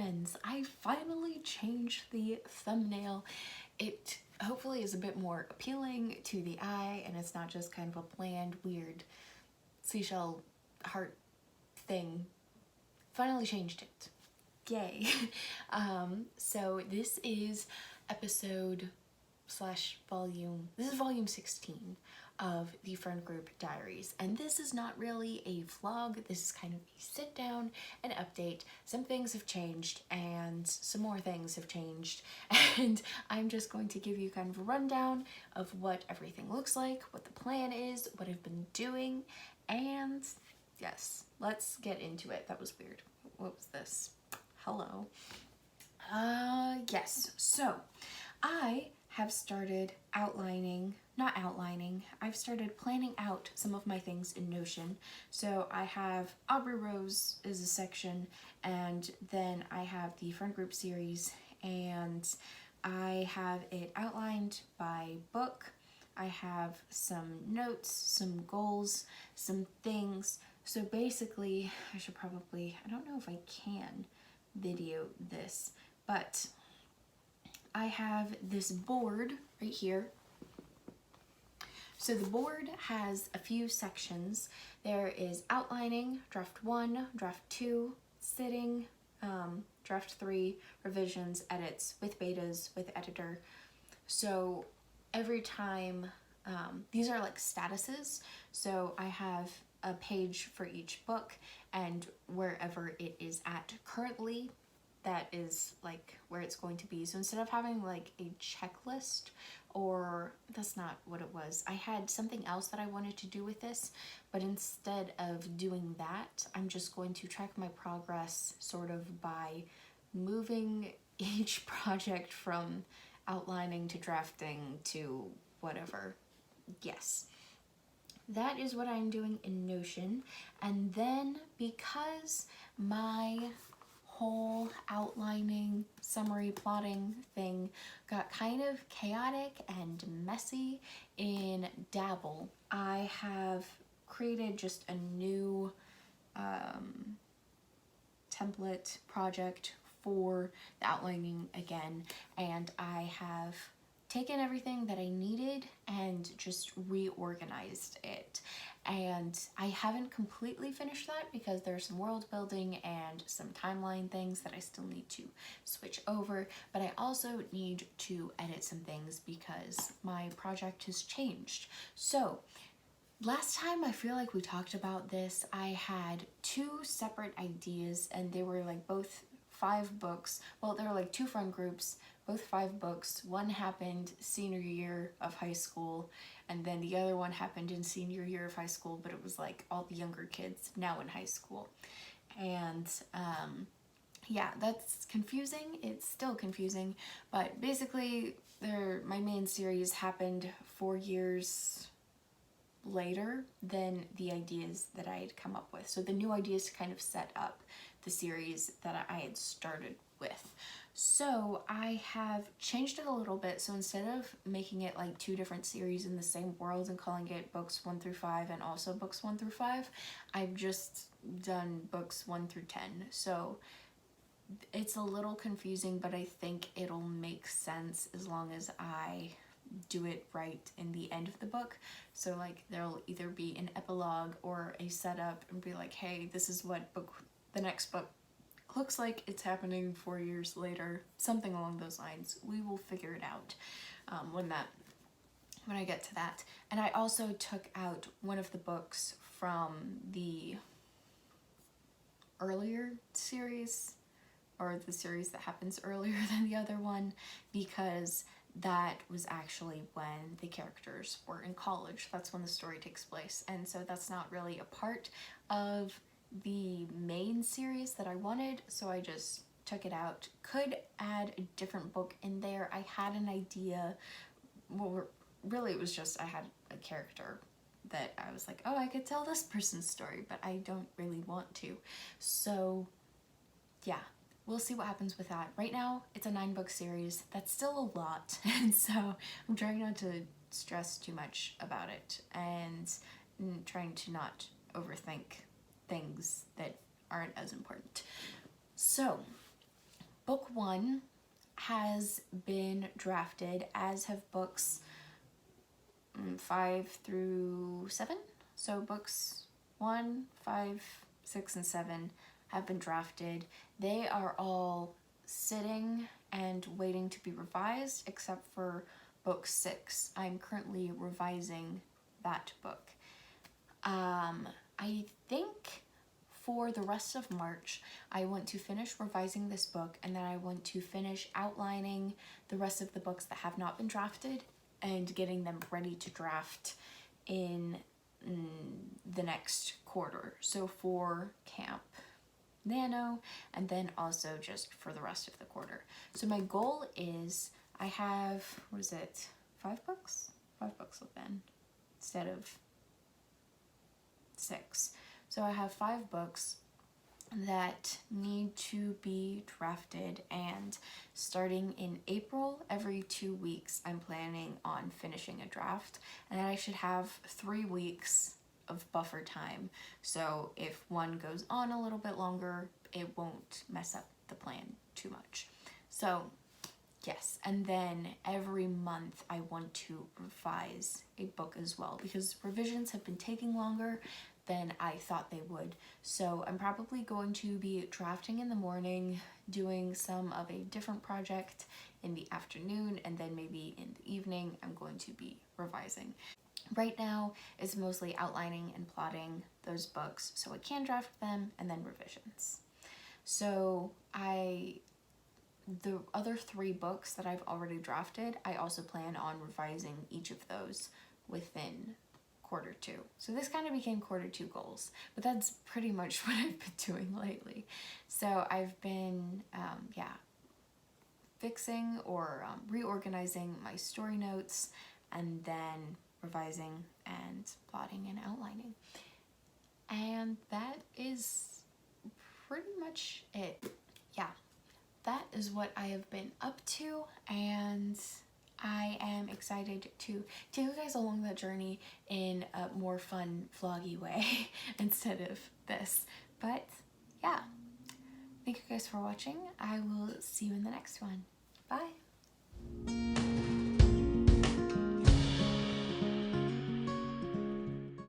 friends, I finally changed the thumbnail. It hopefully is a bit more appealing to the eye, and it's not just kind of a bland, weird seashell heart thing. Finally changed it. Yay. So this is episode slash volume, this is volume 16 of the Friend Group Diaries, and this is not really a vlog. This is kind of a sit down and update. Some things have changed and some more things have changed, and I'm just going to give you kind of a rundown of what everything looks like, what the plan is, what I've been doing, and yes, let's get into it. That was weird. What was this? Hello. Yes, so I have started I've started planning out some of my things in Notion. So I have Aubrie Rose is a section, and then I have the Friend Group series, and I have it outlined by book. I have some notes, some goals, some things. So basically, I don't know if I can video this, but I have this board right here. So the board has a few sections. There is outlining, draft 1, draft 2, sitting, draft 3, revisions, edits, with betas, with editor. So every time, these are like statuses. So I have a page for each book, and wherever it is at currently, that is like where it's going to be. So instead of having like a checklist, or that's not what it was, I had something else that I wanted to do with this, but instead of doing that, I'm just going to track my progress sort of by moving each project from outlining to drafting to whatever. Yes. That is what I'm doing in Notion. And then because my whole outlining, summary, plotting thing got kind of chaotic and messy in Dabble, I have created just a new template project for the outlining again, and I have taken everything that I needed and just reorganized it. And I haven't completely finished that because there's some world building and some timeline things that I still need to switch over, but I also need to edit some things because my project has changed. So last time I feel like we talked about this, I had 2 separate ideas, and they were like both 5 books. Well, they were like 2 friend groups, both 5 books. One happened senior year of high school, and then the other one happened in senior year of high school, but it was like all the younger kids now in high school. And yeah, that's confusing. It's still confusing, but basically my main series happened 4 years later than the ideas that I had come up with. So the new ideas kind of set up the series that I had started with. So I have changed it a little bit. So instead of making it like 2 different series in the same world and calling it books 1 through 5 and also books 1 through 5, I've just done books 1 through 10. So it's a little confusing, but I think it'll make sense as long as I do it right in the end of the book. So like there'll either be an epilogue or a setup and be like, hey, this is what the next book looks like. It's happening 4 years later, something along those lines. We will figure it out when I get to that. And I also took out one of the books from the earlier series, or the series that happens earlier than the other one, because that was actually when the characters were in college. That's when the story takes place, and so that's not really a part of the main series that I wanted, so I just took it out. Could add a different book in there. I had an idea. Well, really it was just I had a character that I was like, oh, I could tell this person's story, but I don't really want to. So yeah, we'll see what happens with that. Right now, it's a 9-book series. That's still a lot, and so I'm trying not to stress too much about it, and trying to not overthink things that aren't as important. So book 1 has been drafted, as have books 5 through 7. So books 1, 5, 6, and 7 have been drafted. They are all sitting and waiting to be revised, except for book 6. I'm currently revising that book. I think for the rest of March, I want to finish revising this book, and then I want to finish outlining the rest of the books that have not been drafted and getting them ready to draft in the next quarter. So for Camp Nano, and then also just for the rest of the quarter. So my goal is, I have, what is it, 5 books? 5 books then, instead of 6. So I have 5 books that need to be drafted, and starting in April, every 2 weeks, I'm planning on finishing a draft, and then I should have 3 weeks of buffer time. So if one goes on a little bit longer, it won't mess up the plan too much. So yes, and then every month I want to revise a book as well, because revisions have been taking longer than I thought they would. So I'm probably going to be drafting in the morning, doing some of a different project in the afternoon, and then maybe in the evening I'm going to be revising. Right now it's mostly outlining and plotting those books so I can draft them, and then revisions. So the other 3 books that I've already drafted, I also plan on revising each of those within quarter 2. So this kind of became quarter 2 goals, but that's pretty much what I've been doing lately. So I've been, fixing or reorganizing my story notes, and then revising and plotting and outlining. And that is pretty much it. Yeah, that is what I have been up to, and I am excited to take you guys along that journey in a more fun, vloggy way instead of this. But yeah, thank you guys for watching. I will see you in the next one. Bye!